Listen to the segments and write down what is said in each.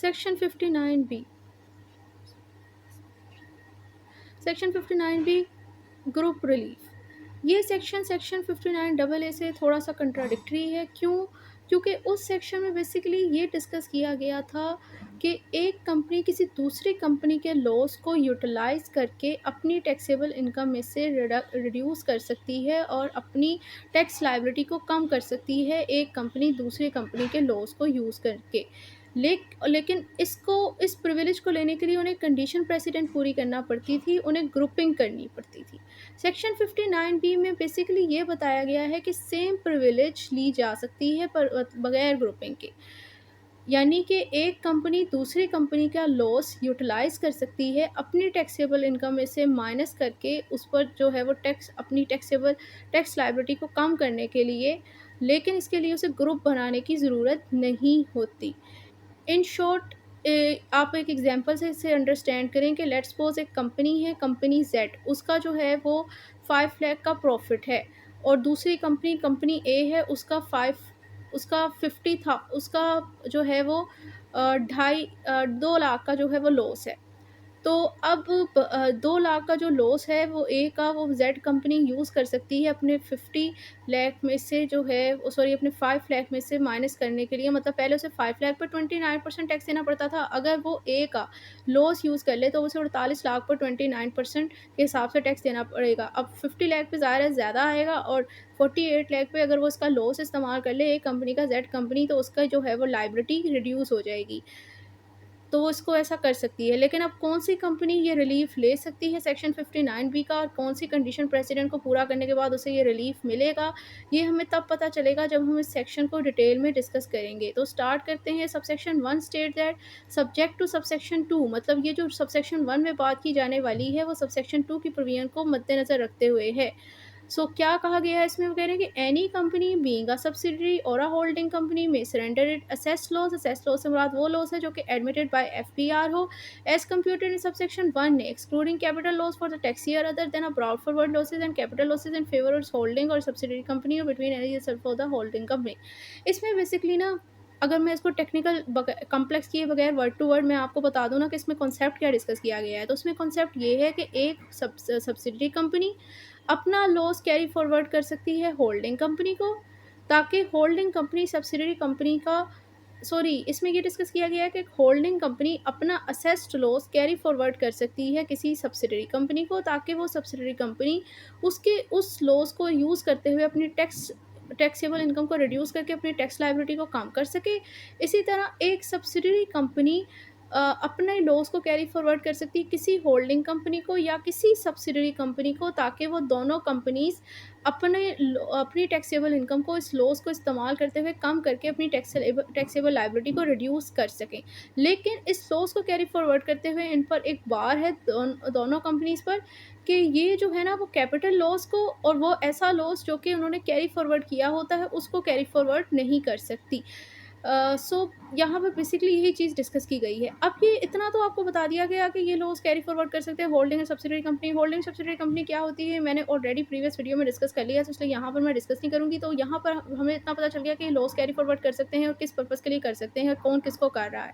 Section 59 B, section 59 B group relief. ये section section 59 double A से थोड़ा सा कंट्राडिक्टरी है। क्यों? क्योंकि उस सेक्शन में बेसिकली ये डिस्कस किया गया था कि एक कंपनी किसी दूसरी कंपनी के लॉस को यूटिलाइज करके अपनी टैक्सेबल इनकम में से रिड्यूस कर सकती है और अपनी टैक्स लाइबिलिटी को कम कर सकती है, एक कंपनी दूसरी कंपनी के लॉस को यूज़ करके। लेकिन इसको, इस प्रिविलेज को लेने के लिए उन्हें कंडीशन प्रेसिडेंट पूरी करना पड़ती थी, उन्हें ग्रुपिंग करनी पड़ती थी। सेक्शन 59 बी में बेसिकली ये बताया गया है कि सेम प्रिविलेज ली जा सकती है पर बगैर ग्रुपिंग के। यानी कि एक कंपनी दूसरी कंपनी का लॉस यूटिलाइज कर सकती है अपनी टैक्सेबल इनकम में से माइनस करके उस पर जो है वो टैक्स, अपनी टैक्स लाइबिलिटी को कम करने के लिए, लेकिन इसके लिए उसे ग्रुप बनाने की ज़रूरत नहीं होती। इन शॉर्ट, आप एक एग्जांपल से इसे अंडरस्टैंड करें कि लेट्स सपोज एक कंपनी है, कंपनी जेड, उसका जो है वो 5 लाख का प्रॉफिट है और दूसरी कंपनी, कंपनी ए है, उसका 50 था, उसका जो है वो 2 लाख का जो है वो लॉस है। तो अब 2 लाख का जो लॉस है वो ए का, वो जेड कंपनी यूज़ कर सकती है अपने 50 लाख में से जो है, सॉरी, अपने 5 लाख में से माइनस करने के लिए। मतलब पहले उसे 5 लाख पर 29% टैक्स देना पड़ता था, अगर वो ए का लॉस यूज़ कर ले तो उसे 48 लाख पर 29% के हिसाब से टैक्स देना पड़ेगा। अब 50 लाख पे ज़्यादा आएगा और 48 लाख पे अगर वो इसका लॉस इस्तेमाल कर ले ए कंपनी का, जेड कंपनी, तो उसका जो है वो लाइबिलिटी रिड्यूस हो जाएगी। तो वो इसको ऐसा कर सकती है। लेकिन अब कौन-सी कंपनी ये रिलीफ़ ले सकती है सेक्शन 59 बी का, और कौन-सी कंडीशन प्रेसिडेंट को पूरा करने के बाद उसे ये रिलीफ़ मिलेगा, ये हमें तब पता चलेगा जब हम इस सेक्शन को डिटेल में डिस्कस करेंगे। तो स्टार्ट करते हैं। Subsection 1 state that subject to subsection 2, मतलब ये जो सबसेक्शन 1 में बात की जाने वाली है वो सबसेक्शन 2 की प्रोविज़न को मद्देनज़र रखते हुए है। सो क्या कहा गया है इसमें, वो कह रहे हैं कि एनी कंपनी बीइंग अ सब्सिडियरी और अ होल्डिंग कंपनी में सरेंडर इट असेस्ड लॉस से मुराद वो लॉस है जो कि एडमिटेड बाय एफपीआर हो, एज कंप्यूटेड इन सबसेक्शन 1 ने, excluding capital loss for the tax year other than a brought forward losses and capital losses in favour of holding और subsidiary company और between any for the holding company. इसमें basically ना, अगर मैं इसको technical complex किए बगैर word to word मैं आपको बता दूँ ना कि इसमें कॉन्सेप्ट क्या डिस्कस किया गया है, तो उसमें कॉन्सेप्ट ये है कि एक सब्सिडियरी कंपनी अपना लॉस कैरी फॉरवर्ड कर सकती है होल्डिंग कंपनी को, ताकि होल्डिंग कंपनी सब्सिडियरी कंपनी का, सॉरी, इसमें ये डिस्कस किया गया है कि होल्डिंग कंपनी अपना असेस्ड लॉस कैरी फॉरवर्ड कर सकती है किसी सब्सिडियरी कंपनी को, ताकि वो सब्सिडियरी कंपनी उसके उस लॉस को यूज़ करते हुए अपनी टैक्सेबल इनकम को रिड्यूस करके अपनी टैक्स लायबिलिटी को कम कर सके। इसी तरह एक सब्सिडियरी कंपनी अपने लॉस को कैरी फॉरवर्ड कर सकती है किसी होल्डिंग कंपनी को या किसी सब्सिडियरी कंपनी को, ताकि वो दोनों कंपनीज़ अपनी टैक्सेबल इनकम को, इस लॉस को इस्तेमाल करते हुए कम करके अपनी टैक्सेबल लायबिलिटी को रिड्यूस कर सकें। लेकिन इस लॉस को कैरी फॉरवर्ड करते हुए इन पर एक बार है दोनों कंपनीज़ पर, कि ये जो है ना वो कैपिटल लॉस को, और वो ऐसा लॉस जो कि उन्होंने कैरी फॉरवर्ड किया होता है उसको कैरी फॉरवर्ड नहीं कर सकती। सो यहाँ पे बेसिकली यही चीज़ डिस्कस की गई है। अब ये इतना तो आपको बता दिया गया कि ये लॉस कैरी फॉरवर्ड कर सकते हैं होल्डिंग और subsidiary company. Holding subsidiary company क्या होती है मैंने ऑलरेडी प्रीवियस वीडियो में डिस्कस कर लिया है, तो इसलिए यहाँ पर मैं डिस्कस नहीं करूँगी। तो यहाँ पर हमें इतना पता चल गया कि लॉस कैरी फॉरवर्ड कर सकते हैं और किस पर्पज़ के लिए कर सकते हैं और कौन किसको कर रहा है।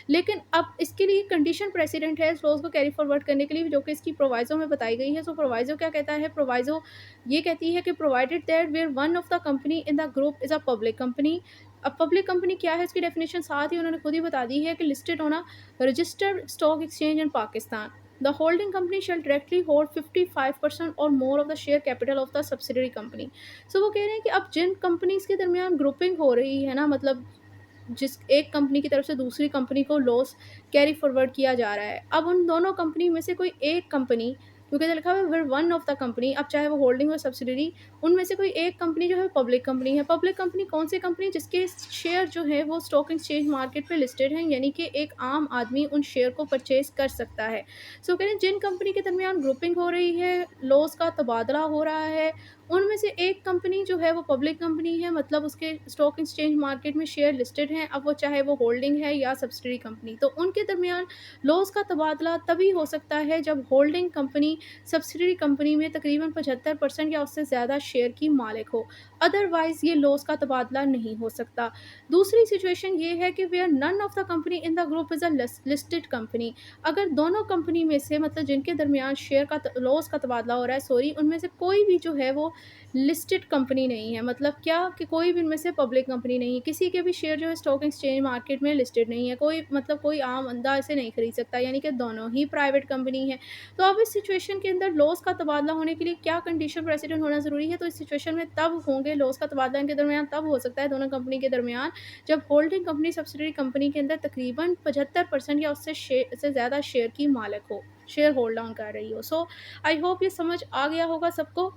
लेकिन अब इसके लिए कंडीशन प्रेसिडेंट है इस लॉस को कैरी फॉरवर्ड करने के लिए, जो कि इसकी प्रोवाइज़ो में बताई गई है। सो प्रोवाइज़ो क्या कहता है, प्रोवाइज़ो ये कहती है कि provided that where one of the company in the group is a public company. अब पब्लिक कंपनी क्या है, इसकी डेफिनेशन साथ ही उन्होंने खुद ही बता दी है कि listed on a registered stock exchange in Pakistan. The holding company shall directly hold 55% और more of the share capital of the subsidiary company. So वो कह रहे हैं कि अब जिन कंपनीज के दरमियान ग्रुपिंग हो रही है ना, मतलब जिस एक कंपनी की तरफ से दूसरी कंपनी को लॉस कैरी फॉरवर्ड किया जा रहा है, अब उन दोनों कंपनी में से कोई एक कंपनी, क्योंकि तो लिखा हुआ है where one of the company, अब चाहे वो होल्डिंग हो सब्सिडरी, उनमें से कोई एक कंपनी जो है पब्लिक कंपनी है। पब्लिक कंपनी कौन सी कंपनी, जिसके शेयर जो है वो स्टॉक एक्सचेंज मार्केट पे लिस्टेड हैं, यानी कि एक आम आदमी उन शेयर को परचेज कर सकता है। सो कह रहे हैं जिन कंपनी के दरमियान ग्रुपिंग हो रही है, लॉस का तबादला हो रहा है, उनमें से एक कंपनी जो है वो पब्लिक कंपनी है, मतलब उसके स्टॉक एक्सचेंज मार्केट में शेयर लिस्टेड हैं, अब वो चाहे वो होल्डिंग है या सब्सिडरी कंपनी। तो उनके दरमियान लॉस का तबादला तभी हो सकता है जब होल्डिंग कंपनी सब्सिडरी कंपनी में तकरीबन 75% या उससे ज़्यादा शेयर की मालिक हो, अदरवाइज़ ये लॉस का तबादला नहीं हो सकता। दूसरी सिचुएशन ये है कि where none of the company in the group is a listed company. अगर दोनों कंपनी में से, मतलब जिनके दरमियान शेयर का लॉस का तबादला हो रहा है, सॉरी, उनमें से कोई भी जो है वो लिस्टेड कंपनी नहीं है। मतलब क्या कि कोई भी इनमें से पब्लिक कंपनी नहीं है, किसी के भी शेयर जो है स्टॉक एक्सचेंज मार्केट में लिस्टेड नहीं है, कोई मतलब कोई आम बंदा इसे नहीं खरीद सकता, यानी कि दोनों ही प्राइवेट कंपनी है। तो अब इस सिचुएशन के अंदर लॉस का तबादला होने के लिए क्या कंडीशन प्रेसिडेंट होना ज़रूरी है? तो इस सिचुएशन में तब होंगे लॉस का तबादला इनके दरमियान तब हो सकता है दोनों कंपनी के दरमियान, जब होल्डिंग कंपनी सब्सिडरी कंपनी के अंदर तकरीबन 75% या उससे से ज़्यादा शेयर की मालिक हो, शेयर होल्ड ऑन कर रही हो। सो आई होप ये समझ आ गया होगा सबको।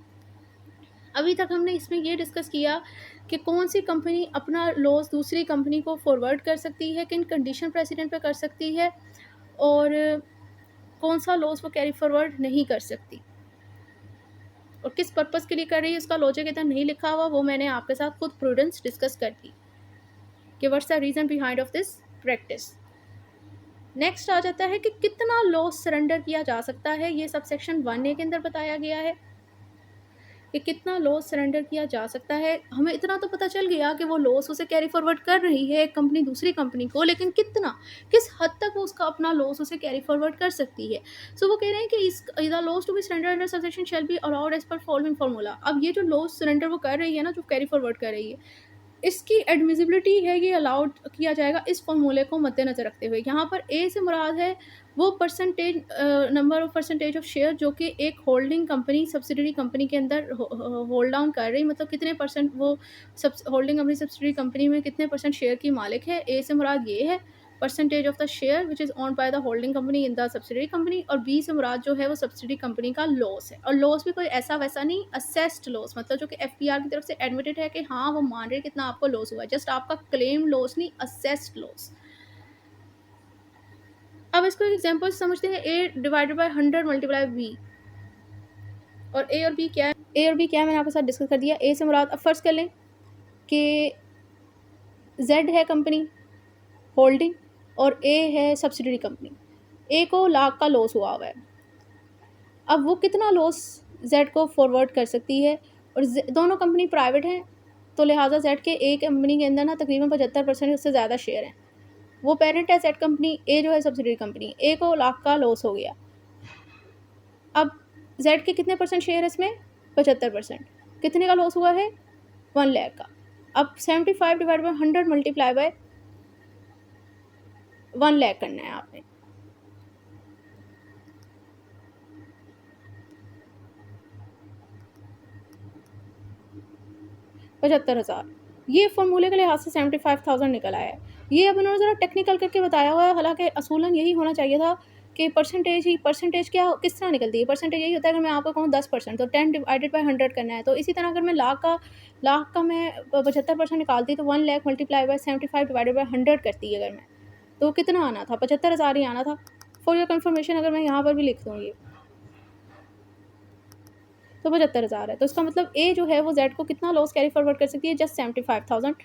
अभी तक हमने इसमें ये डिस्कस किया कि कौन सी कंपनी अपना लॉस दूसरी कंपनी को फॉरवर्ड कर सकती है, किन कंडीशन प्रेसिडेंट पे कर सकती है, और कौन सा लॉस वो कैरी फॉरवर्ड नहीं कर सकती, और किस पर्पज़ के लिए कर रही है, उसका लॉजिक इतना नहीं लिखा हुआ, वो मैंने आपके साथ खुद प्रूडेंस डिस्कस कर दी कि what's the reason behind of this practice. Next आ जाता है कि कितना लॉस सरेंडर किया जा सकता है। ये सब सेक्शन 1A के अंदर बताया गया है कि कितना लॉस सरेंडर किया जा सकता है। हमें इतना तो पता चल गया कि वो लॉस उसे कैरी फॉरवर्ड कर रही है एक कंपनी दूसरी कंपनी को, लेकिन कितना, किस हद तक वो उसका अपना लॉस उसे कैरी फॉरवर्ड कर सकती है। सो वो कह रहे हैं कि इस the loss to be surrender under subsection shall be allowed as per following formula. अब ये जो लॉस सरेंडर वो कर रही है ना, जो कैरी फॉरवर्ड कर रही है, इसकी एडमिसिबिलिटी है, ये अलाउड किया जाएगा इस फॉर्मूले को मद्देनज़र रखते हुए। यहाँ पर ए से मुराद है वो percentage, number of percentage of share जो कि एक होल्डिंग कंपनी सब्सिडरी कंपनी के अंदर होल्ड डाउन कर रही, मतलब कितने परसेंट वो सब होल्डिंग कंपनी सब्सिडरी कंपनी में कितने परसेंट शेयर की मालिक है। ए से मुराद ये है percentage of the share which is owned by the holding company in the subsidiary company, और बी से मुराद जो है वो सब्सिडरी कंपनी का लॉस है। और लॉस भी कोई ऐसा वैसा नहीं, असेस्ड लॉस, मतलब जो कि एफपीआर की तरफ से एडमिटेड है कि हाँ वो मान रहे कितना आपको लॉस हुआ है, जस्ट आपका क्लेम लॉस नहीं, असेस्ड लॉस। अब इसको एक एग्जांपल से समझते हैं। ए डिवाइडेड बाय 100 मल्टीप्लाई बी, और ए और बी क्या है, ए और बी क्या है मैंने आपके साथ डिस्कस कर दिया। ए से मुराद अब फर्ज कर लें कि जेड है कंपनी होल्डिंग और ए है सब्सिडरी कंपनी। ए को लाख का लॉस हुआ है, अब वो कितना लॉस जेड को फॉरवर्ड कर सकती है, और दोनों कंपनी प्राइवेट हैं, तो लिहाजा जेड के ए कंपनी के अंदर ना तकरीबन 75% उससे ज़्यादा शेयर हैं। वो पेरेंट है जेड कंपनी, ए जो है सब्सिडरी कंपनी। ए को लाख का लॉस हो गया, अब जेड के कितने परसेंट शेयर है इसमें, 75%। कितने का लॉस हुआ है, 1 लाख का। अब 75 divide by 100 multiply by 1 lakh करना है आपने। $75,000, ये फॉर्मूले के लिहाज से 75,000 निकल आया है। ये अब उन्होंने ज़रा टेक्निकल करके बताया हुआ है, हालांकि असूलन यही होना चाहिए था कि परसेंटेज ही, परसेंटेज क्या किस तरह निकलती है, परसेंटेज यही होता है कि मैं आपको कहूँ 10%, तो 10 डिवाइडेड बाय 100 करना है। तो इसी तरह अगर मैं लाख का मैं 75% निकालती तो 1 lakh multiply by 75 divided by 100 करती है अगर मैं, तो कितना आना था, 75,000 ही आना था। फॉर योर कन्फर्मेशन अगर मैं यहाँ पर भी लिख दूँ ये, तो 75,000 है। तो इसका मतलब ए जो है वो जेड को कितना लॉस कैरी फॉरवर्ड कर सकती है, जस्ट 75,000,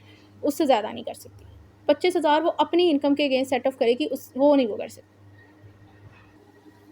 उससे ज़्यादा नहीं कर सकती। 25,000 वो अपनी इनकम के अगेंस्ट सेट ऑफ करेगी, उस वो नहीं वो कर सकती।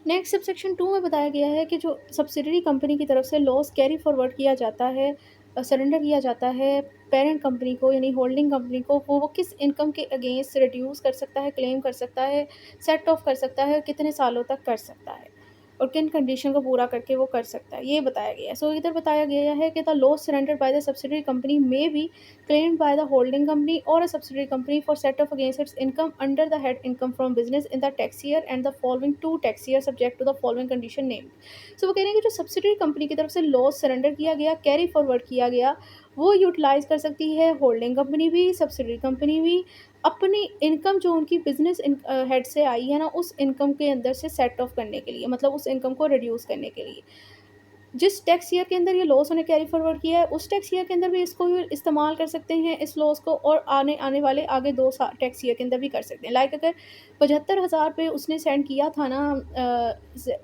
नेक्स्ट सब सेक्शन 2 में बताया गया है कि जो सब्सिडरी कंपनी की तरफ से लॉस कैरी फॉरवर्ड किया जाता है, सरेंडर किया जाता है पेरेंट कंपनी को यानी होल्डिंग कंपनी को, वो किस इनकम के अगेंस्ट रिड्यूस कर सकता है, क्लेम कर सकता है, सेट ऑफ कर सकता है, कितने सालों तक कर सकता है, और किन कंडीशन को पूरा करके वो कर सकता है, ये बताया गया है। सो इधर बताया गया है कि the loss surrender by the subsidiary company में B claimed by the holding company or a subsidiary company for set off against its income under the head income from business in the tax year and the following 2 tax year subject to the following condition named। So वो कह रहे हैं कि जो subsidiary company की तरफ से loss surrender किया गया, कैरी फॉरवर्ड किया गया, वो यूटिलाइज कर सकती है होल्डिंग कंपनी भी, सब्सिडरी कंपनी भी, अपनी इनकम जो उनकी बिजनेस हेड से आई है ना, उस इनकम के अंदर से सेट ऑफ करने के लिए, मतलब उस इनकम को रिड्यूस करने के लिए। जिस टैक्स ईयर के अंदर ये लॉस उन्हें कैरी फॉरवर्ड किया है, उस टैक्स ईयर के अंदर भी इसको भी इस्तेमाल कर सकते हैं इस लॉस को, और आने वाले आगे 2 टैक्स ईयर के अंदर भी कर सकते हैं। लाइक अगर 75,000 पे उसने सेंड किया था ना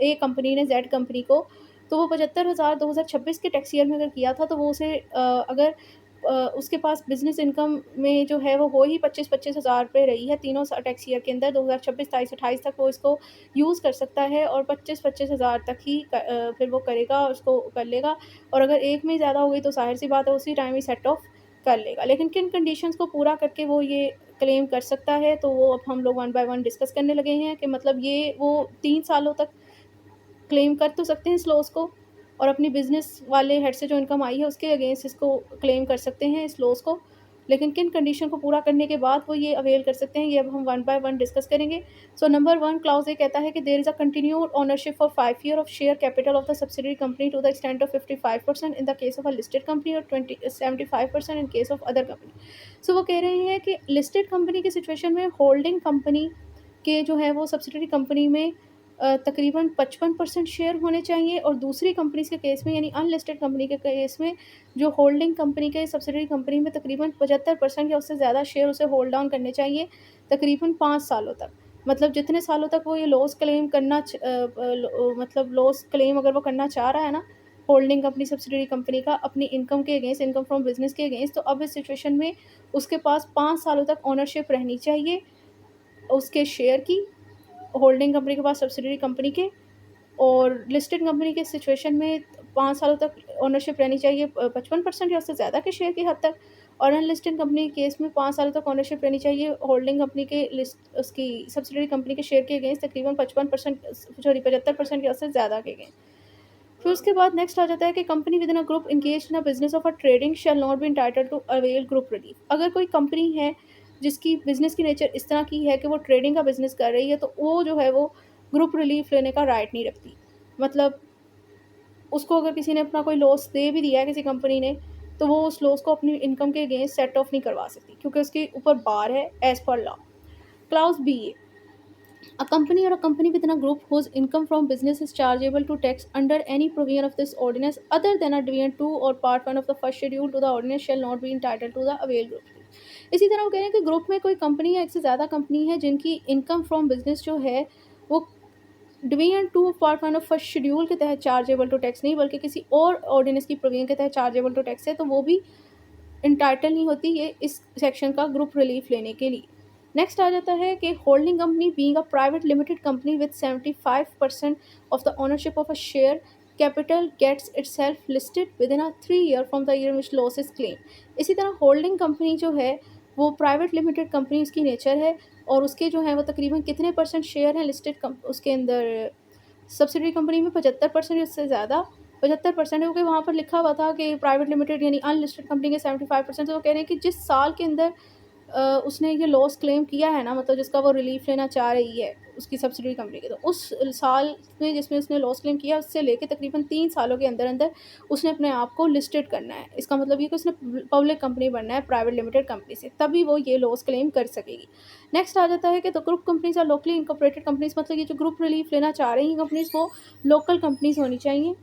ए कंपनी ने जेड कंपनी को, तो वो 75,000 2026 के टैक्स ईयर में अगर किया था, तो वो उसे अगर उसके पास बिज़नेस इनकम में जो है वो हो ही 25-25 हज़ार रुपए रही है तीनों टैक्स ईयर के अंदर, 2026, 23, 28 तक वो इसको यूज़ कर सकता है और 25-25 हज़ार तक ही फिर वो करेगा और उसको कर लेगा। और अगर एक में ही ज़्यादा हो गई तो ज़ाहिर-सी बात है उसी टाइम ही सेट ऑफ कर लेगा। लेकिन किन कंडीशंस को पूरा करके वो ये क्लेम कर सकता है, तो वो अब हम लोग वन बाय वन डिस्कस करने लगे हैं कि मतलब ये वो 3 सालों तक क्लेम कर तो सकते हैं इस लॉस को, और अपनी बिज़नेस वाले हेड से जो इनकम आई है उसके अगेंस्ट इसको क्लेम कर सकते हैं इस लॉस को। लेकिन किन कंडीशन को पूरा करने के बाद वो ये अवेल कर सकते हैं, ये अब हम वन बाय वन डिस्कस करेंगे। सो नंबर 1 क्लॉज़ ये कहता है कि there is a continued ownership for 5 year of share capital of the subsidiary company to the extent of 55% in the case of a listed company और 75% in case of other company. So वो कह रहे हैं कि listed company की situation में holding company के जो है वो सब्सिडियरी कंपनी में तकरीबन 55% शेयर होने चाहिए, और दूसरी कंपनीज़ के केस में यानी अनलिस्टेड कंपनी के केस में जो होल्डिंग कंपनी के सब्सिडियरी कंपनी में तकरीबन 75% या उससे ज़्यादा शेयर उसे होल्ड ऑन करने चाहिए तकरीबन 5 सालों तक। मतलब जितने सालों तक वो ये लॉस क्लेम करना मतलब लॉस क्लेम अगर वो करना चाह रहा है ना, होल्डिंग कंपनी सब्सिडियरी कंपनी का अपनी इनकम के अगेंस्ट, इनकम फ्रॉम बिज़नेस के अगेंस्ट, तो अब इस सिचुएशन में उसके पास 5 सालों तक ओनरशिप रहनी चाहिए उसके शेयर की, होल्डिंग कंपनी के पास सब्सिडियरी कंपनी के। और लिस्टेड कंपनी के सिचुएशन में 5 सालों तक ओनरशिप रहनी चाहिए 55% या उससे ज़्यादा के शेयर की हद तक, और अनलिस्टेड कंपनी के केस में 5 सालों तक ओनरशिप रहनी चाहिए होल्डिंग कंपनी के लिस्ट उसकी सब्सिडियरी कंपनी के शेयर के अगेंस्ट तकरीबन 55% सॉरी 75% या उससे ज़्यादा के अगेंस्ट। फिर उसके बाद नेक्स्ट आ जाता है कि company within a group engaged in a business of a trading shall not be entitled to avail group relief. अगर कोई कंपनी है जिसकी बिज़नेस की नेचर इस तरह की है कि वो ट्रेडिंग का बिज़नेस कर रही है, तो वो जो है वो ग्रुप रिलीफ लेने का राइट नहीं रखती। मतलब उसको अगर किसी ने अपना कोई लॉस दे भी दिया है किसी कंपनी ने, तो वो उस लॉस को अपनी इनकम के अगेंस्ट सेट ऑफ नहीं करवा सकती क्योंकि उसके ऊपर बार है as per law. Clause B, a company or a company within a group whose income from business is chargeable to tax under any provision of this ordinance other than a division 2 or part 1 of the first schedule to the ordinance shall not be entitled to the avail group। इसी तरह वो कह रहे हैं कि group में कोई company या एक से ज़्यादा कंपनी है जिनकी इनकम फ्रॉम बिजनेस जो है वो division 2 part 1 of first schedule के तहत चार्जेबल टू टैक्स नहीं बल्कि किसी और ऑर्डिनेंस की प्रोविजन के तहत चार्जेबल टू टैक्स है, तो वो भी इंटाइटल नहीं होती ये इस सेक्शन का ग्रुप रिलीफ लेने के लिए। नेक्स्ट आ जाता है कि holding company being a private limited company with 75% of the ownership of a share capital gets itself listed with in a 3 year from the year which loss is claim. इसी तरह holding company जो है वो private limited company उसकी nature है, और उसके जो है वो तकरीबन कितने परसेंट शेयर हैं लिस्टेड उसके अंदर सब्सिडरी कंपनी में 75% या उससे ज़्यादा 75% है, क्योंकि वहाँ पर लिखा हुआ था कि प्राइवेट लिमिटेड यानी अनलिस्टेड कंपनी के 75%। तो वो कह रहे हैं कि जिस साल के अंदर उसने ये लॉस क्लेम किया है ना, मतलब जिसका वो रिलीफ लेना चाह रही है उसकी सब्सिडरी कंपनी के, तो उस साल में जिसमें उसने लॉस क्लेम किया उससे लेके तकरीबन 3 सालों के अंदर अंदर उसने अपने आप को लिस्टेड करना है। इसका मतलब ये कि उसने पब्लिक कंपनी बनना है प्राइवेट लिमिटेड कंपनी से, तभी वो ये लॉस क्लेम कर सकेगी। नेक्स्ट आ जाता है कि the group companies are locally incorporated companies, मतलब ये जो ग्रुप रिलीफ लेना चाह रही हैं कंपनीज वो लोकल कंपनीज होनी चाहिए।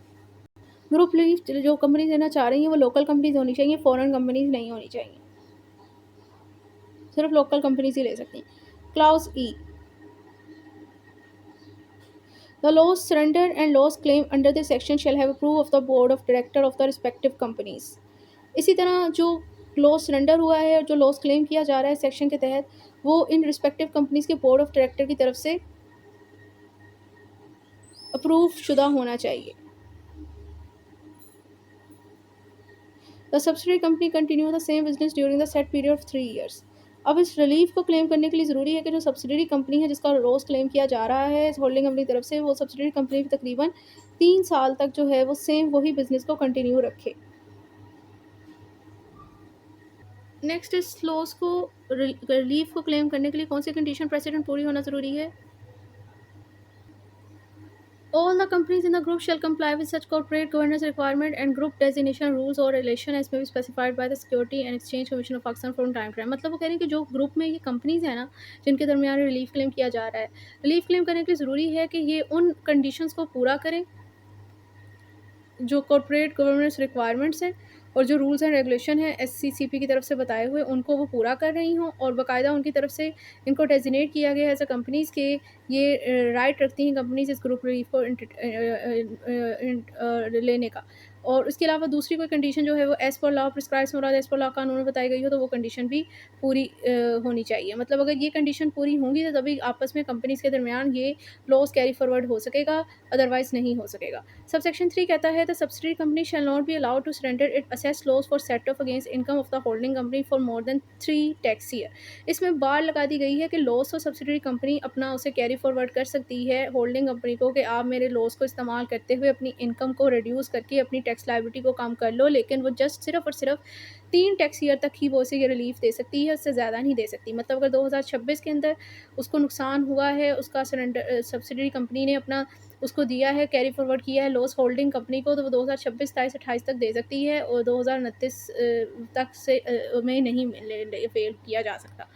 ग्रुप रिलीफ जो कंपनीज लेना चाह रही हैं वो लोकल कंपनीज होनी चाहिए, फॉरेन कंपनीज नहीं होनी चाहिए, सिर्फ लोकल कंपनीज ही ले सकती हैं। Clause E, the loss surrender and loss claim under this section shall have approve of the board of director of the respective companies. इसी तरह जो लॉस सरेंडर हुआ है और जो लॉस क्लेम किया जा रहा है सेक्शन के तहत, वो इन रिस्पेक्टिव कंपनीज के बोर्ड ऑफ डायरेक्टर की तरफ से अप्रूव शुदा होना चाहिए। The subsidiary company continue the same business during the set period of 3 years. अब इस रिलीफ को क्लेम करने के लिए ज़रूरी है कि जो सब्सिडरी कंपनी है जिसका लॉस क्लेम किया जा रहा है इस होल्डिंग कंपनी की तरफ से, वो सब्सिडरी कंपनी तकरीबन 3 साल तक जो है वो सेम वही बिज़नेस को कंटिन्यू रखे। नेक्स्ट इस लॉस को रिलीफ को क्लेम करने के लिए कौन सी कंडीशन प्रेसिडेंट पूरी होना ज़रूरी है? All the companies in the group shall comply with such corporate governance requirement and group designation rules or relation as may be specified by the Security and Exchange Commission of Pakistan from time to time। मतलब वो कह रहे हैं कि जो group में ये companies है ना जिनके दरमियान रिलीफ क्लेम किया जा रहा है, रिलीफ क्लेम करने के लिए ज़रूरी है कि ये उन कंडीशंस को पूरा करें जो कॉर्पोरेट गवर्नेंस रिक्वायरमेंट्स हैं, और जो रूल्स एंड रेगुलेशन है एससीसीपी की तरफ से बताए हुए उनको वो पूरा कर रही हों, और बाकायदा उनकी तरफ से इनको डेजिग्नेट किया गया है एज अ कंपनीज़ के ये राइट रखती हैं कंपनीज इस ग्रुप रिलीफ को लेने का। और उसके अलावा दूसरी कोई कंडीशन जो है वो एज़ पर लॉ प्रिस्क्राइब्स मुराद एज़ पर लॉ कानून में बताई गई हो, तो वो कंडीशन भी पूरी होनी चाहिए। मतलब अगर ये कंडीशन पूरी होंगी तो तभी आपस में कंपनीज़ के दरमियान ये लॉस कैरी फॉरवर्ड हो सकेगा, अदरवाइज़ नहीं हो सकेगा। सबसेक्शन 3 कहता है the subsidiary company shall not be allowed to surrender it assessed loss for set off against income of the holding company for more than 3 tax year. इसमें बार लगा दी गई है कि लॉस और सब्सिडियरी कंपनी अपना उसे कैरी फॉरवर्ड कर सकती है होल्डिंग कंपनी को कि आप मेरे लॉस को इस्तेमाल करते हुए अपनी इनकम को रिड्यूस करके अपनी टैक्स लायबिलिटी को कम कर लो, लेकिन वो जस्ट सिर्फ और सिर्फ 3 टैक्स ईयर तक ही वो उसे ये रिलीफ दे सकती है, उससे ज़्यादा नहीं दे सकती। मतलब अगर 2026 के अंदर उसको नुकसान हुआ है, उसका सरेंडर सब्सिडियरी कंपनी ने अपना उसको दिया है, कैरी फॉरवर्ड किया है लॉस होल्डिंग कंपनी को, तो वो 2026, 27, 28 तक दे सकती है, और 2029 तक से में नहीं फेल किया जा सकता।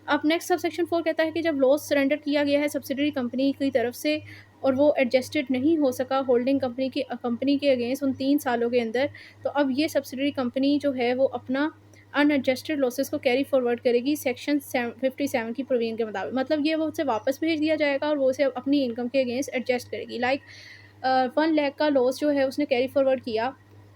अब नेक्स्ट सब सेक्शन 4 कहता है कि जब लॉस सरेंडर किया गया है सब्सिडियरी कंपनी की तरफ से और वो एडजस्टेड नहीं हो सका होल्डिंग कंपनी के अगेंस्ट उन 3 सालों के अंदर, तो अब ये सब्सिडियरी कंपनी जो है वो अपना अनएडजस्टेड लॉसेस को कैरी फॉरवर्ड करेगी सेक्शन 57 की प्रोविजन के मुताबिक। मतलब ये वो उसे वापस भेज दिया जाएगा और वो उसे अपनी इनकम के अगेंस्ट एडजस्ट करेगी। लाइक 1 लाख का लॉस जो है उसने कैरी फॉरवर्ड किया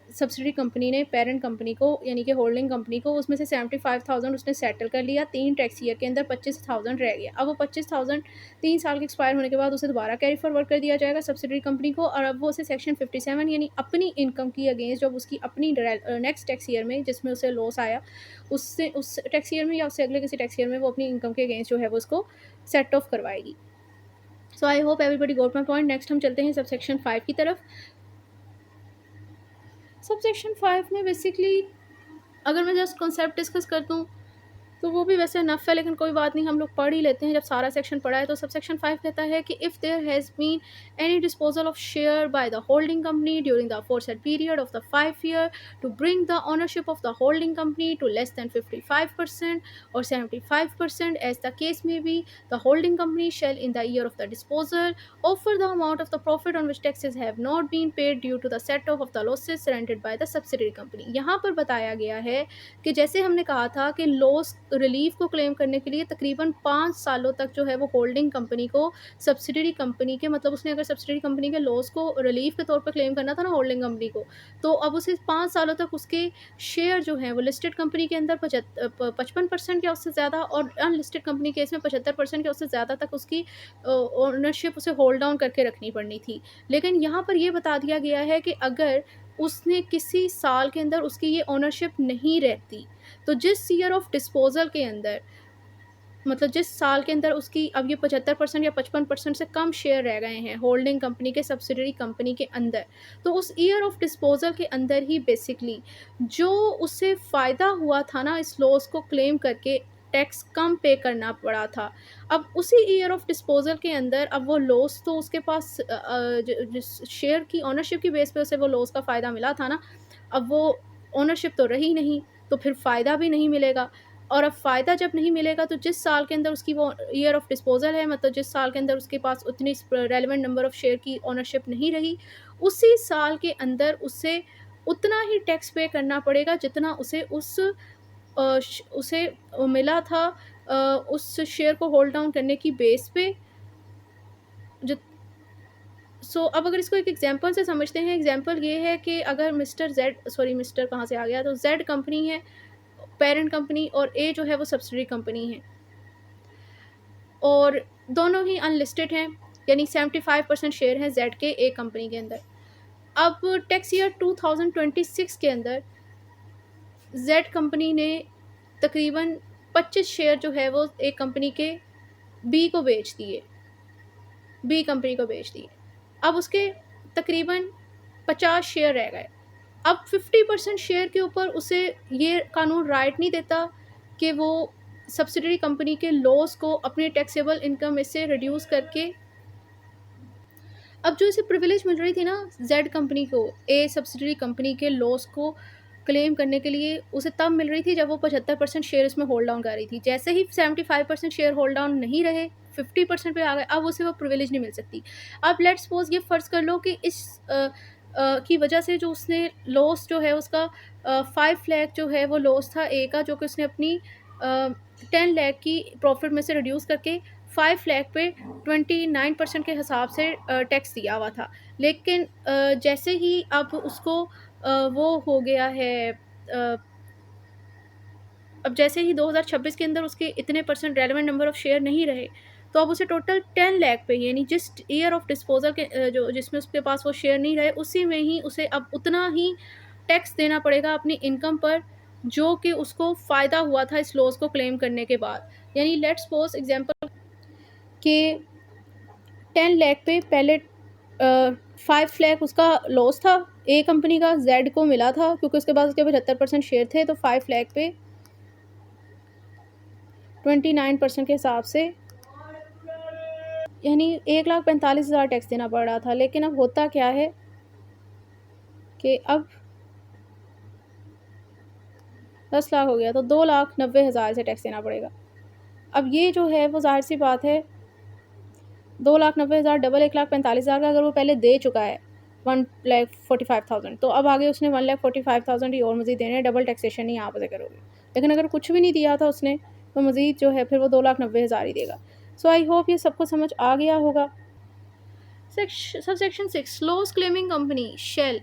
सब्सिडियरी कंपनी ने पेरेंट कंपनी को, यानी कि होल्डिंग कंपनी को, उसमें से 75,000 उसने सेटल कर लिया 3 टैक्स ईयर के अंदर, 25,000 रह गया। अब वो 25,000 3 साल के एक्सपायर होने के बाद उसे दोबारा कैरी फॉरवर्ड कर दिया जाएगा सब्सिडियरी कंपनी को, और अब वो उसे सेक्शन 57 यानी अपनी इनकम की अगेंस्ट जब उसकी अपनी नेक्स्ट टैक्स ईयर में जिसमें उसे लॉस आया, उससे उस टैक्स ईयर में या उससे अगले किसी टैक्स ईयर में वो अपनी इनकम के अगेंस्ट जो है वो उसको सेट ऑफ करवाएगी। So I hope everybody got my point. Next हम चलते हैं सब सेक्शन 5 की तरफ। सब सेक्शन 5 में बेसिकली अगर मैं जस्ट कॉन्सेप्ट डिस्कस कर दूँ तो वो भी वैसे नफ़ है, लेकिन कोई बात नहीं, हम लोग पढ़ ही लेते हैं जब सारा सेक्शन पढ़ा है। तो सब सेक्शन 5 कहता है कि if there has been any disposal of share by the holding company during the aforesaid period of the 5 year to bring the ownership of the holding company to less than 55% और 75% as the case may be, the holding company shall in the year of the disposal offer the amount of the profit on which taxes have not been paid due to the set of the losses surrendered by the subsidiary company. यहाँ पर बताया गया है कि जैसे हमने कहा था कि लॉस रिलीफ को क्लेम करने के लिए तकरीबन 5 सालों तक जो है वो होल्डिंग कंपनी को सब्सिडियरी कंपनी के, मतलब उसने अगर सब्सिडियरी कंपनी के लॉस को रिलीफ के तौर पर क्लेम करना था ना होल्डिंग कंपनी को, तो अब उसे 5 सालों तक उसके शेयर जो हैं वो लिस्टेड कंपनी के अंदर 55% या उससे ज़्यादा, और अनलिस्टेड कंपनी केस में 75% या उससे ज़्यादा तक उसकी ओनरशिप उसे होल्ड डाउन करके रखनी पड़नी थी। लेकिन यहाँ पर ये बता दिया गया है कि अगर उसने किसी साल के अंदर उसकी ये ओनरशिप नहीं रहती, तो जिस ईयर ऑफ डिस्पोजल के अंदर, मतलब जिस साल के अंदर उसकी अब ये 75% या 55% से कम शेयर रह गए हैं होल्डिंग कंपनी के सब्सिडियरी कंपनी के अंदर, तो उस ईयर ऑफ डिस्पोजल के अंदर ही बेसिकली जो उससे फ़ायदा हुआ था ना इस लॉस को क्लेम करके, टैक्स कम पे करना पड़ा था, अब उसी ईयर ऑफ डिस्पोजल के अंदर अब वो लॉस तो उसके पास जिस शेयर की ओनरशिप की बेस पे उसे वो लॉस का फ़ायदा मिला था ना, अब वो ओनरशिप तो रही नहीं, तो फिर फ़ायदा भी नहीं मिलेगा। और अब फ़ायदा जब नहीं मिलेगा तो जिस साल के अंदर उसकी वो ईयर ऑफ डिस्पोजल है, मतलब जिस साल के अंदर उसके पास उतनी रेलेवेंट नंबर ऑफ शेयर की ओनरशिप नहीं रही, उसी साल के अंदर उसे उतना ही टैक्स पे करना पड़ेगा जितना उसे उसे मिला था उस शेयर को होल्ड डाउन करने की बेस पे। जो अब अगर इसको एक एग्जांपल से समझते हैं, एग्जांपल ये है कि अगर मिस्टर कहाँ से आ गया, तो जेड कंपनी है पेरेंट कंपनी, और ए जो है वो सब्सिडियरी कंपनी है, और दोनों ही अनलिस्टेड हैं, यानी 75% शेयर हैं जेड के ए कंपनी के अंदर। अब टैक्स ईयर 2026 के अंदर जेड कंपनी ने तकरीबन 25 शेयर जो है वो एक कंपनी के बी को बेच दिए, बी कंपनी को बेच दिए। अब उसके तकरीबन 50 शेयर रह गए। अब 50% शेयर के ऊपर उसे ये कानून राइट नहीं देता कि वो सब्सिडियरी कंपनी के लॉस को अपने टैक्सेबल इनकम में से रिड्यूस करके, अब जो इसे प्रिविलेज मिल रही थी ना जेड कंपनी को ए सब्सिडियरी कंपनी के लॉस को क्लेम करने के लिए, उसे तब मिल रही थी जब वो 75% शेयर इसमें होल्ड डाउन कर रही थी। जैसे ही 75% शेयर होल्ड डाउन नहीं रहे, 50% पे आ गए, अब उसे वो प्रिविलेज नहीं मिल सकती। अब लेट्स सपोज ये फ़र्ज़ कर लो कि इस की वजह से जो उसने लॉस जो है उसका 5 लाख जो है वो लॉस था ए का, जो कि उसने अपनी 10 लाख की प्रॉफ़िट में से रिड्यूस करके 5 लाख पे 29% के हिसाब से टैक्स दिया हुआ था। लेकिन जैसे ही अब उसको वो हो गया है, अब जैसे ही 2026 के अंदर उसके इतने percent relevant number of share नहीं रहे, तो अब उसे टोटल 10 लाख पे, यानी जिस ईयर ऑफ डिस्पोज़ल के जो जिसमें उसके पास वो शेयर नहीं रहे, उसी में ही उसे अब उतना ही टैक्स देना पड़ेगा अपनी इनकम पर, जो कि उसको फ़ायदा हुआ था इस लॉस को क्लेम करने के बाद। यानी लेट्स सपोज़ एग्ज़ाम्पल कि 10 लाख पे पहले 5 लाख उसका लॉस था ए कंपनी का, ज़ेड को मिला था क्योंकि उसके पास उसके 75% शेयर थे, तो 5 लाख पे 29% के हिसाब से यानी 1,45,000 टैक्स देना पड़ रहा था। लेकिन अब होता क्या है कि अब 10 लाख हो गया, तो 2,90,000 से टैक्स देना पड़ेगा। अब ये जो है वो ज़ाहिर सी बात है, 2,90,000 डबल 1,45,000 का अगर वो पहले दे चुका है 1,45,000, तो अब आगे उसने 1,45,000 ही और मज़ीद देने हैं, डबल टैक्सेशन ही आप से करोगे। लेकिन अगर कुछ भी नहीं दिया था उसने, तो मज़ीद जो है फिर वो 2,90,000 ही देगा। सो आई होप ये सबको समझ आ गया होगा। Subsection 6, loss claiming company shall,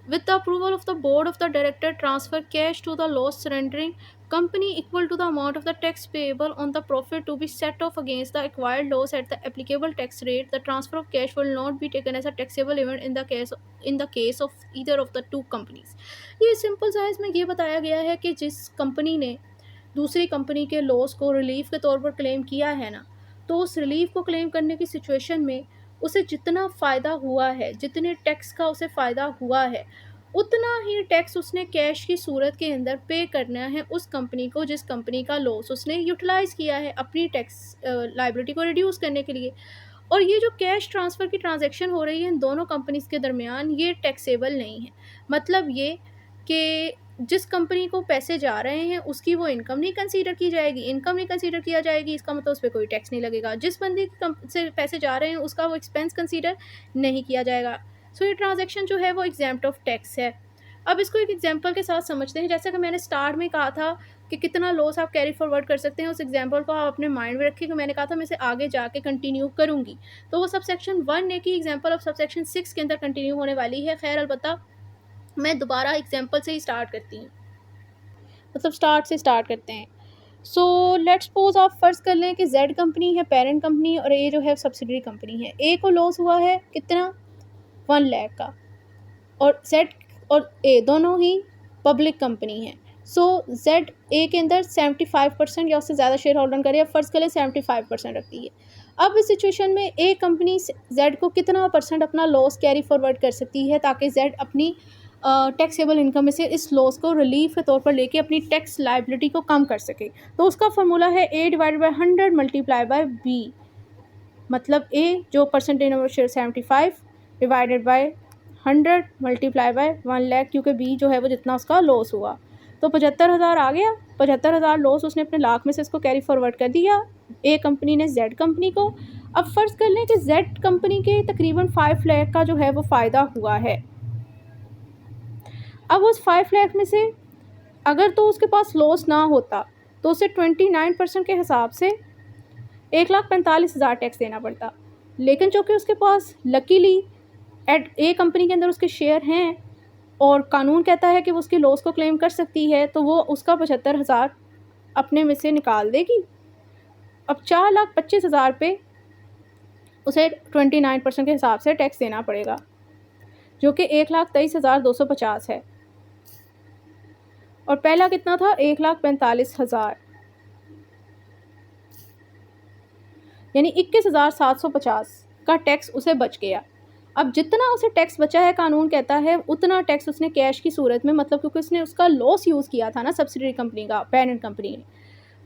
with the approval of the board of the director, transfer cash to the loss surrendering company equal to the amount of the tax payable on the profit to be set off against the acquired loss at the applicable tax rate. The transfer of cash will not be taken as a taxable event in the case of either of the two companies. ये simple सा है, इसमें ये बताया गया है कि जिस कंपनी ने दूसरी कंपनी के लॉस को रिलीफ के तौर पर क्लेम किया है ना, तो उस रिलीफ को क्लेम करने की सिचुएशन में उसे जितना फ़ायदा हुआ है, जितने टैक्स का उसे फ़ायदा हुआ है, उतना ही टैक्स उसने कैश की सूरत के अंदर पे करना है उस कंपनी को जिस कंपनी का लॉस उसने यूटिलाइज़ किया है अपनी टैक्स लायबिलिटी को रिड्यूस करने के लिए। और ये जो कैश ट्रांसफ़र की ट्रांजैक्शन हो रही है इन दोनों कंपनीज़ के दरमियान, ये टैक्सेबल नहीं है। मतलब ये कि जिस कंपनी को पैसे जा रहे हैं उसकी वो इनकम नहीं कंसीडर की जाएगी, इनकम नहीं कंसीडर किया जाएगी, इसका मतलब उस पे कोई टैक्स नहीं लगेगा। जिस बंदे की से पैसे जा रहे हैं उसका वो एक्सपेंस कंसीडर नहीं किया जाएगा। सो ये ट्रांजैक्शन जो है वो एग्जेम्प्ट ऑफ टैक्स है। अब इसको एक एग्जांपल के साथ समझते हैं। जैसा कि मैंने स्टार्ट में कहा था कि कितना लॉस आप कैरी फॉरवर्ड कर सकते हैं, उस एग्जांपल को आप अपने माइंड में रखिए कि मैंने कहा था मैं इसे आगे जाके कंटिन्यू करूँगी। तो वो सबसेक्शन 1 ए की एग्जांपल अब सबसेक्शन 6 के अंदर कंटिन्यू होने वाली है। खैर अलबत्ता मैं दोबारा एग्जांपल से ही स्टार्ट करती हूँ, मतलब स्टार्ट से स्टार्ट करते हैं। सो लेट्स सपोज आप फ़र्ज़ कर लें कि जेड कंपनी है पेरेंट कंपनी और ए जो है सब्सिडरी कंपनी है। ए को लॉस हुआ है कितना, 1 लाख का, और जेड और ए दोनों ही पब्लिक कंपनी है। सो जेड ए के अंदर 75% या उससे ज़्यादा शेयर होल्डर करिए, अब फ़र्ज़ करें 75% रखती है। अब इस सिचुएशन में ए कंपनी जेड को कितना परसेंट अपना लॉस कैरी फॉरवर्ड कर सकती है ताकि जेड अपनी टैक्सेबल इनकम में से इस लॉस को रिलीफ के तौर पर लेके अपनी टैक्स लायबिलिटी को कम कर सके। तो उसका फार्मूला है A divided by 100 multiply by B, मतलब ए जो percentage number share 75 divided by 100 multiply by 1 lakh, क्योंकि बी जो है वो जितना उसका लॉस हुआ, तो 75,000 आ गया। 75,000 लॉस उसने अपने लाख में से इसको कैरी फॉरवर्ड कर दिया ए कंपनी ने जेड कंपनी को। अब फ़र्ज़ कर लें कि जेड कंपनी के तकरीबन 5 लाख का जो है वो फ़ायदा हुआ है। अब उस 5 लाख में से अगर तो उसके पास लॉस ना होता तो उसे 29% के हिसाब से 1,45,000 टैक्स देना पड़ता। लेकिन चूँकि उसके पास लकीली एट ए कंपनी के अंदर उसके शेयर हैं और कानून कहता है कि वो उसके लॉस को क्लेम कर सकती है, तो वो उसका 75,000 अपने में से निकाल देगी। अब 4,25,000 पे उसे 29% के हिसाब से टैक्स देना पड़ेगा, जो कि 1,23,250 है। और पहला कितना था, 1,45,000, यानी 21,750 का टैक्स उसे बच गया। अब जितना उसे टैक्स बचा है कानून कहता है उतना टैक्स उसने कैश की सूरत में, मतलब क्योंकि उसने उसका लॉस यूज़ किया था ना सब्सिडरी कंपनी का, पेरेंट कंपनी ने,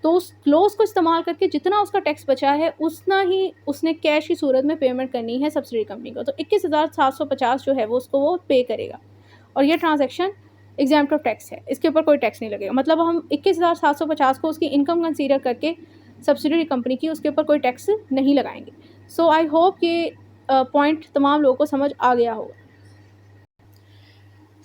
तो उस लॉस को इस्तेमाल करके जितना उसका टैक्स बचा है उतना ही उसने कैश की सूरत में पेमेंट करनी है सब्सिडरी कंपनी को। तो 21,750 जो है वो उसको वो पे करेगा, और ये ट्रांजैक्शन एग्जाम्प्ट ऑफ टैक्स है, इसके ऊपर कोई टैक्स नहीं लगेगा। मतलब हम 21,750 को उसकी इनकम कंसीडर करके सब्सिडरी कंपनी की उसके ऊपर कोई टैक्स नहीं लगाएंगे। सो आई होप ये पॉइंट तमाम लोगों को समझ आ गया होगा।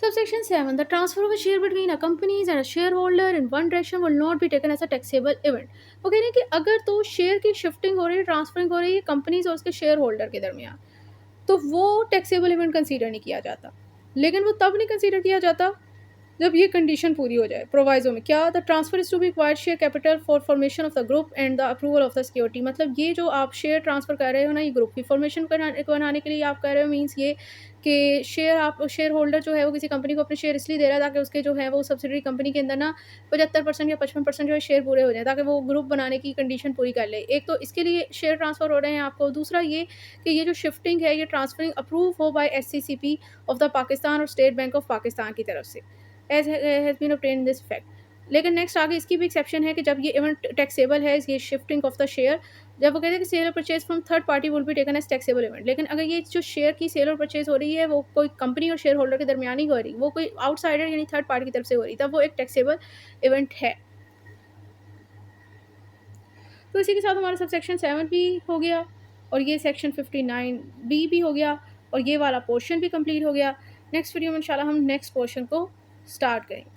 Subsection 7. The transfer of a share between a companies and a shareholder in one direction will not be taken as a taxable event. वो कह रहे हैं कि अगर तो शेयर की शिफ्टिंग हो रही है, ट्रांसफरिंग हो रही है कंपनीज और उसके शेयर होल्डर के दरमियान, तो वो टैक्सेबल इवेंट कंसीडर नहीं किया जाता। लेकिन वो तब नहीं कंसीडर किया जाता जब ये कंडीशन पूरी हो जाए। प्रोवाइजो में क्या, the transfer is to be acquired share capital for formation of the group and the approval of the security. मतलब ये जो आप शेयर ट्रांसफर कर रहे हो ना, ये ग्रुप की फॉर्मेशन बनाने के लिए आप कर रहे हो। मीन्स ये कि शेयर, आप शेयर होल्डर जो है वो किसी कंपनी को अपने शेयर इसलिए दे रहा है ताकि उसके जो है वो सब्सिडरी कंपनी के अंदर ना 75% या 55% जो है शेयर पूरे हो जाए, ताकि वो ग्रुप बनाने की कंडीशन पूरी कर ले। एक तो इसके लिए शेयर ट्रांसफर हो रहे हैं आपको, दूसरा ये कि ये जो शिफ्टिंग है, ये ट्रांसफरिंग अप्रूव हो by SCCP of the Pakistan और स्टेट बैंक ऑफ पाकिस्तान की तरफ से, as has been obtained this fact. लेकिन नेक्स्ट आगे इसकी भी एक्सेप्शन है कि जब ये इवेंट टैक्सेबल है, ये शिफ्टिंग ऑफ द शेयर, जब वो कहते हैं कि सेल और purchase from third party will be taken as taxable event. लेकिन अगर ये जो शेयर की सेल और परचेज हो रही है वो कोई कंपनी और शेयर होल्डर के दरमियान ही हो रही, वो कोई आउटसाइडर यानी थर्ड पार्टी की तरफ से हो रही, तब वो एक टैक्सेबल इवेंट है। तो इसी के साथ हमारा सबसेक्शन 7 भी हो गया और ये सेक्शन 59B भी हो गया और ये वाला पोर्शन भी कंप्लीट हो गया। नेक्स्ट वीडियो में इंशाल्लाह हम नेक्स्ट पोर्शन को स्टार्ट करेंगे।